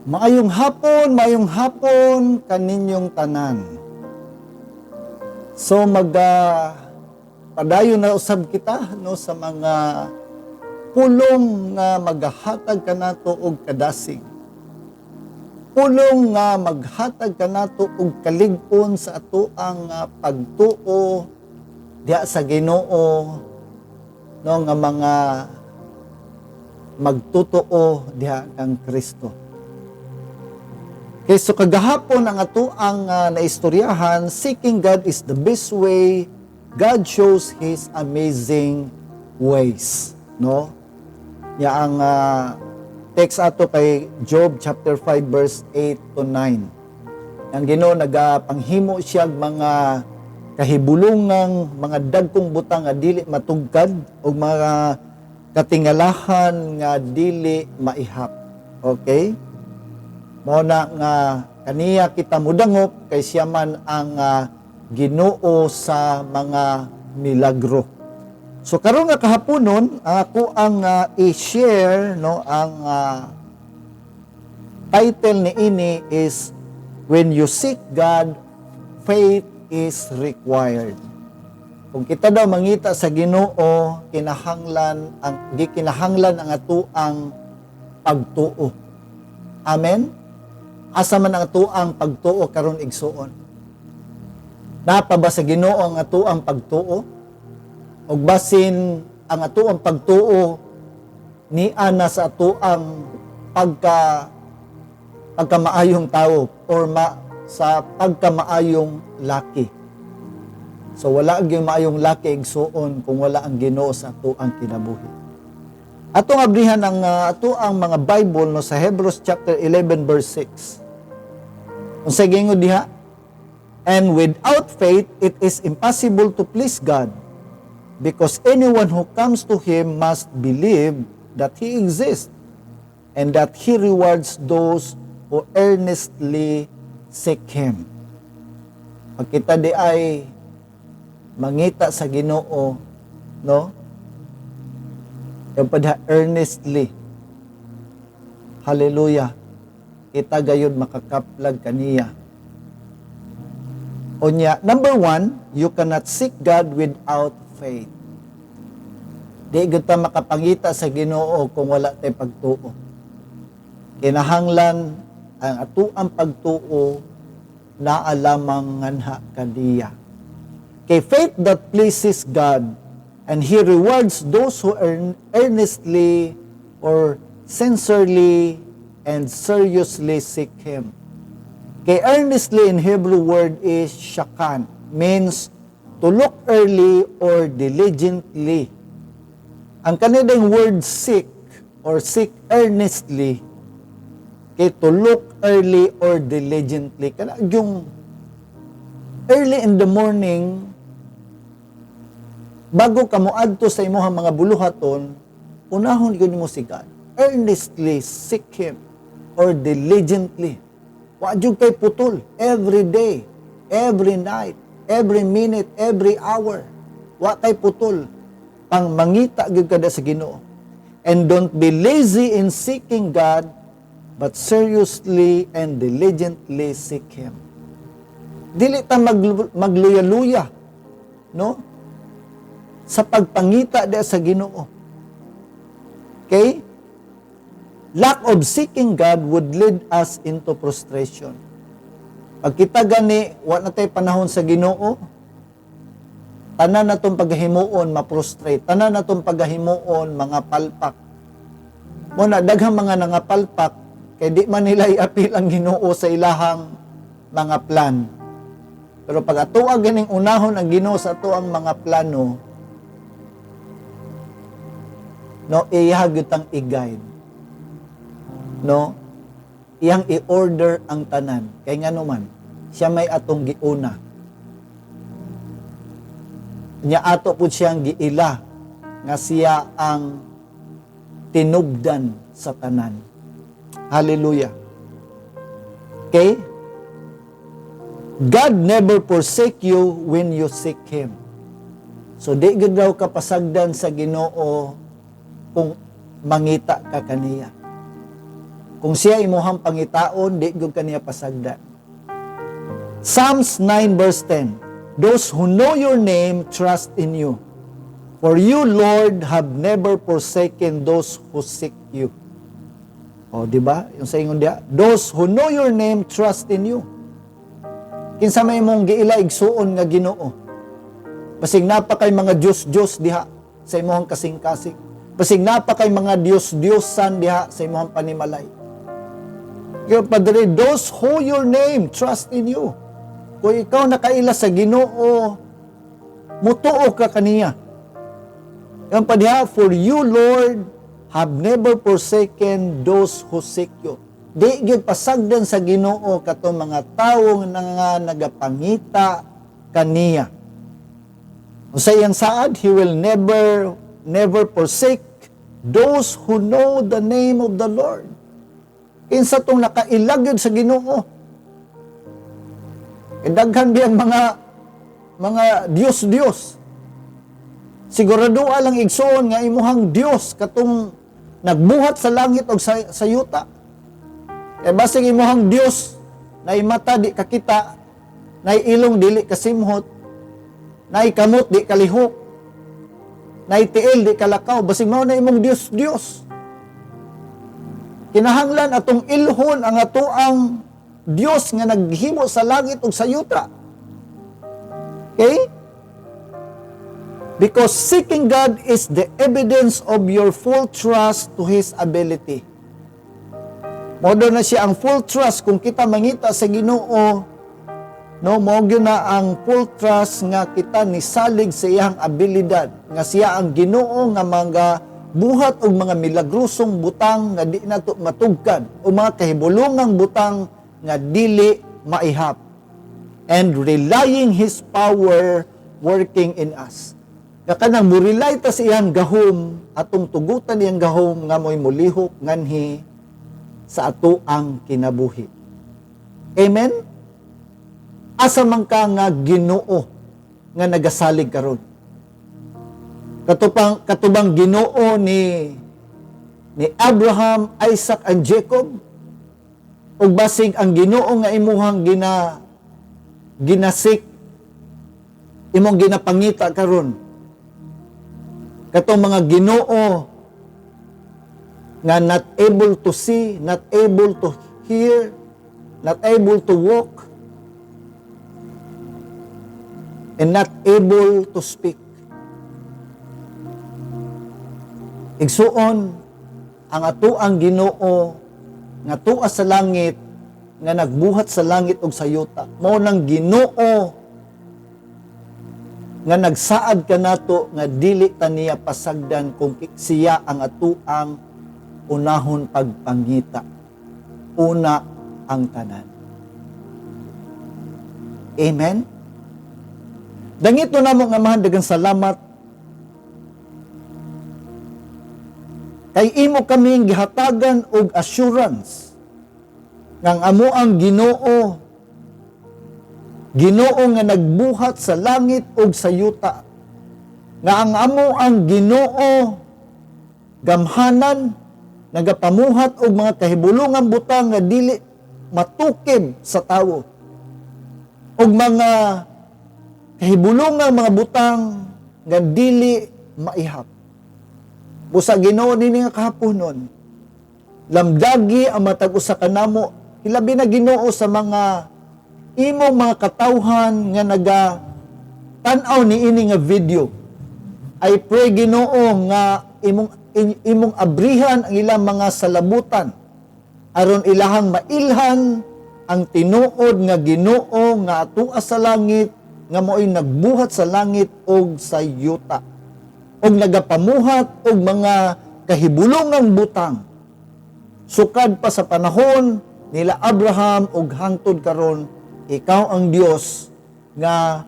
Maayong hapon kaninyong tanan. So padayon na usab kita no sa mga pulong nga maghatag kanato og kadasig. Pulong nga maghatag kanato og kalig-on sa atoang pagtuo diha sa Ginoo no nga mga magtutuo diha kang Kristo. Okay, so kagahapon ang atoang naistoryahan, seeking God is the best way. God shows His amazing ways. No? Ya ang text ato kay Job chapter 5 verse 8 to 9. Ang Ginoo nagapanghimo siya mga kahibulungang mga dagkong butang nga dili matugkad ug mga katingalahan nga dili maihap. Okay? Mao na nga kaniya kita mudangop kay siya man ang Ginoo sa mga milagro. So karon nga kahaponon ako ang i-share no ang title ni ini is When You Seek God, Faith is Required. Kung kita daw mangita sa Ginoo, kinahanglan ang atuang pagtuo. Amen. Asa man ang atuang pagtuo karon igsuon? Napa ba sa Ginoo ang atuang pagtuo? Og basin ang atuang pagtuo ni ana sa atuang pagkamaayong tao or sa pagkamaayong laki. So wala gyud maayong laki igsuon kung wala ang Ginoo sa atuang kinabuhi. Atong abrihan ang atuang mga Bible no sa Hebrews chapter 11 verse 6. Unsa gingon diha? And without faith it is impossible to please God, because anyone who comes to Him must believe that He exists and that He rewards those who earnestly seek Him. Pag kita di ay mangita sa Ginoo, no? Yung padha earnestly. Hallelujah. Kita gayud makakaplag kaniya. Unya, number 1, you cannot seek God without faith. Di gud ta makapangita sa Ginoo kung wala tay pagtuo. Kinahanglan ang atuang pagtuo naa lamang nganha kaniya. Kay faith that pleases God, and He rewards those who earnestly or sincerely and seriously seek Him. Kay earnestly in Hebrew word is shakan, means to look early or diligently. Ang kanidang word seek or seek earnestly, kay to look early or diligently. Kana yung early in the morning, bago ka moadto sa imong mga buluhaton, unahon gyud mo si God. Earnestly seek Him or diligently. Wa jud kay putol every day, every night, every minute, every hour. Wa kay putol. Pang mangita gyud kada sa Ginoo. And don't be lazy in seeking God, but seriously and diligently seek Him. Dili ta magluya-luya, no? Sa pagpangita diha sa Ginoo. Okay? Lack of seeking God would lead us into frustration. Pag kita gani, wa na tay panahon sa Ginoo, tanan natong paghimuon ma-frustrate, tanan natong paghimuon mga palpak. Muna daghang mga nangapalpak kay di man nila i-appeal ang Ginoo sa ilahang mga plan. Pero pag atoa ganing unahon ang Ginoo sa atoang mga plano, no, ihagit ang i-guide. No? Iyang i-order ang tanan. Kay nga naman, siya may atong giuna. Nya ato po siyang giila nga siya ang tinubdan sa tanan. Hallelujah. Okay? God never forsake you when you seek Him. So di gud daw kapasagdan sa Ginoo kung mangita ka kaniya. Kung siya imuhang pangitaon, di gyud kaniya pasagdan. Psalms 9 verse 10. Those who know your name trust in you. For you, Lord, have never forsaken those who seek you. O, di ba? Yung sa ingon dia, those who know your name trust in you. Kinsa may mong giila igsuon nga Ginoo. Basig napa kay mga Diyos-Diyos diha sa imong kasing-kasing. Basig napa kay mga Diyos-Diyosan diha sa imong panimalay. Your Padre, those who your name trust in you. Kung ikaw nakaila sa Ginoo, mutuo ka kaniya. Yung padiha, for you, Lord, have never forsaken those who seek you. Di gyud pasagdan sa Ginoo katong mga tawo nga nagapangita kaniya. Sa iyang saad, He will never forsake those who know the name of the Lord. Kinsa tong nakailag yun sa Ginoo. Daghan biyang mga Diyos. Sigurado alang igsoon nga imuhang Dios katong nagbuhat sa langit o sa yuta. Basig imuhang Dios na mata di kakita, na ilong dili kasimhot, na kamot di kalihok, na tiil di kalakaw, basig mao na imong Dios. Kinahanglan atong ilhon ang atoang Dios nga naghimo sa langit ug sa yuta. Okay? Because seeking God is the evidence of your full trust to His ability. Modo na siya ang full trust kung kita mangita sa Ginoo, no, mo gyud na ang full trust nga kita nisalig sa iyang abilidad, nga siya ang Ginoo nga mga buhat og mga milagrosong butang nga di nato matugkad o mga kahibulongang butang nga dili maihap, and relying His power working in us. Kanang murilay ta sa iyang gahom, atong tugutan iyang gahom nga mo'y mulihok nganhi sa ato ang kinabuhi. Amen? Asa man ka nga Ginoo nga nagasalig karon. Katubang Ginoo ni Abraham, Isaac, and Jacob, ug basig ang Ginoo nga imuhang ginasik, imong ginapangita karon. Katong mga Ginoo nga not able to see, not able to hear, not able to walk, and not able to speak. Igsuon, ang ato ang Ginoo nga tuwa sa langit, nga nagbuhat sa langit ug sa yuta, mao nang Ginoo nga nagsaad kanato nga dili ta niya pasagdan kung siya ang ato ang unahon pagpangita, una ang tanan. Amen? Dangito namo nga mahandagan salamat kay imo kaming gihatagan og assurance ngang amo ang Ginoo nga nagbuhat sa langit ug sa yuta, nga ang amo ang Ginoo gamhanan nagapamuhat og mga kahibulongang butang nga dili matukib sa tawo, og mga kahibulongang mga butang nga dili maihap. Busa Ginoo nini nga kahaponon, lamdagi ang matag usa kanamo, hilabi na Ginoo sa mga imong mga katawhan nga naga tan-aw niini nga video. I pray Ginoo nga imong abrihan ang ilang mga salabutan aron ilahang mailhan ang tinuod nga Ginoo nga atua sa langit, nga mo'y nagbuhat sa langit ug sa yuta, og nagapamuhat og mga kahibulongang butang sukad pa sa panahon nila Abraham ug hangtod karon. Ikaw ang Dios nga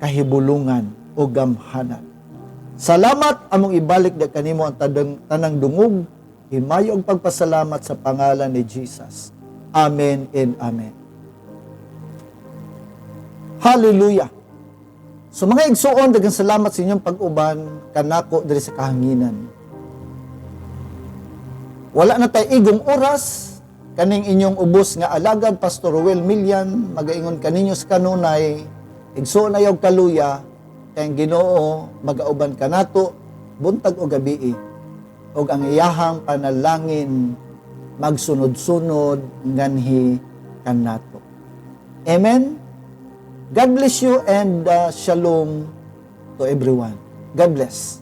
kahibulungan o gamhanan. Salamat among ibalik na kanimo ang tanang dungog, himayo og pagpasalamat sa pangalan ni Jesus. Amen and amen. Hallelujah. So mga igsuon, daghang salamat sa inyong pag-uban kanako diri sa kahanginan. Wala na tay igong oras, kaning inyong ubos nga alagad Pastor Ruel Milian, magaingon kaninyo sa kanunay, igsuon ayaw kaluya, kay ang Ginoo magauban kanato buntag o gabi, og ang iyahang panalangin magsunod-sunod nganhi kanato. Amen. God bless you and shalom to everyone. God bless.